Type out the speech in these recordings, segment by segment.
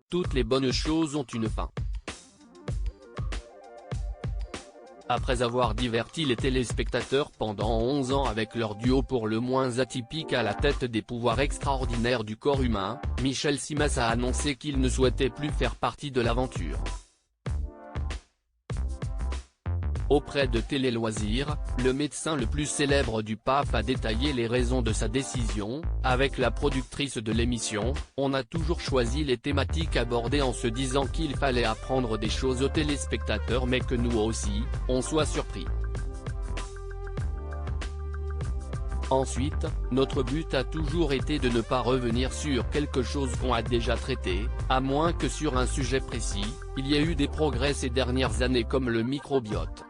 Toutes les bonnes choses ont une fin. Après avoir diverti les téléspectateurs pendant 11 ans avec leur duo pour le moins atypique à la tête des pouvoirs extraordinaires du corps humain, Michel Simès a annoncé qu'il ne souhaitait plus faire partie de l'aventure. Auprès de Télé Loisirs, le médecin le plus célèbre du PAF a détaillé les raisons de sa décision. Avec la productrice de l'émission, on a toujours choisi les thématiques abordées en se disant qu'il fallait apprendre des choses aux téléspectateurs mais que nous aussi, on soit surpris. Ensuite, notre but a toujours été de ne pas revenir sur quelque chose qu'on a déjà traité, à moins que sur un sujet précis. Il y a eu des progrès ces dernières années comme le microbiote.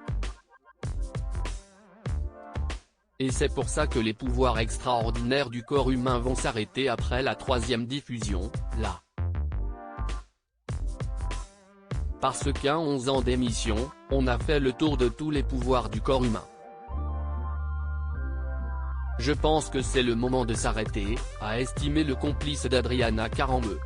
Et c'est pour ça que les pouvoirs extraordinaires du corps humain vont s'arrêter après la 3e diffusion, là. Parce qu'en 11 ans d'émission, on a fait le tour de tous les pouvoirs du corps humain. Je pense que c'est le moment de s'arrêter, a estimé le complice d'Adriana Carambeu.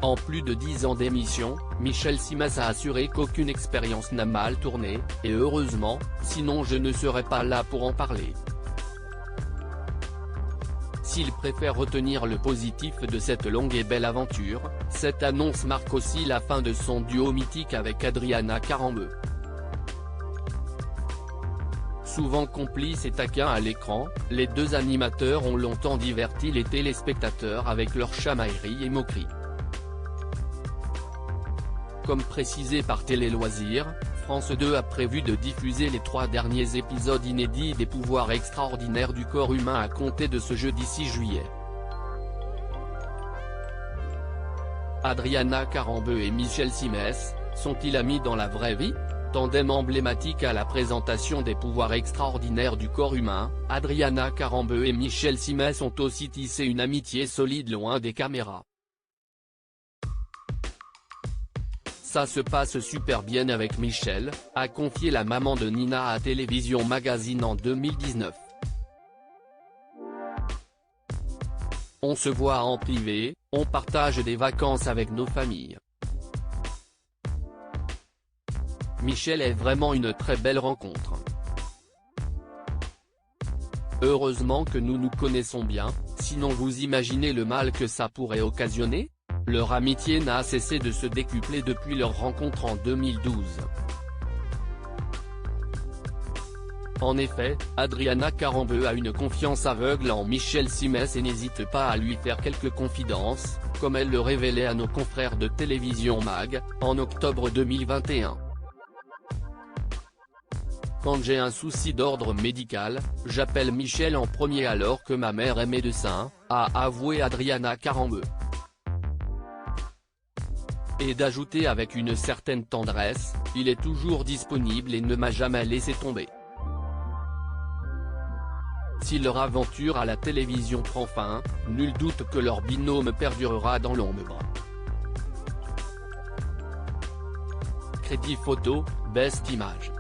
En plus de 10 ans d'émission, Michel Simès a assuré qu'aucune expérience n'a mal tourné, et heureusement, sinon je ne serais pas là pour en parler. S'il préfère retenir le positif de cette longue et belle aventure, cette annonce marque aussi la fin de son duo mythique avec Adriana Carambeu. Souvent complices et taquins à l'écran, les deux animateurs ont longtemps diverti les téléspectateurs avec leurs chamailleries et moqueries. Comme précisé par Télé Loisirs, France 2 a prévu de diffuser les 3 derniers épisodes inédits des pouvoirs extraordinaires du corps humain à compter de ce jeudi 6 juillet. Adriana Carambeu et Michel Simès, sont-ils amis dans la vraie vie? Tandem emblématique à la présentation des pouvoirs extraordinaires du corps humain, Adriana Carambeu et Michel Simès ont aussi tissé une amitié solide loin des caméras. Ça se passe super bien avec Michel, a confié la maman de Nina à Télévision Magazine en 2019. On se voit en privé, on partage des vacances avec nos familles. Michel est vraiment une très belle rencontre. Heureusement que nous nous connaissons bien, sinon vous imaginez le mal que ça pourrait occasionner? Leur amitié n'a cessé de se décupler depuis leur rencontre en 2012. En effet, Adriana Carambeu a une confiance aveugle en Michel Simès et n'hésite pas à lui faire quelques confidences, comme elle le révélait à nos confrères de Télévision Mag, en octobre 2021. Quand j'ai un souci d'ordre médical, j'appelle Michel en premier alors que ma mère est médecin, a avoué Adriana Carambeu. Et d'ajouter avec une certaine tendresse, il est toujours disponible et ne m'a jamais laissé tomber. Si leur aventure à la télévision prend fin, nul doute que leur binôme perdurera dans l'ombre. Crédit photo, Best Image.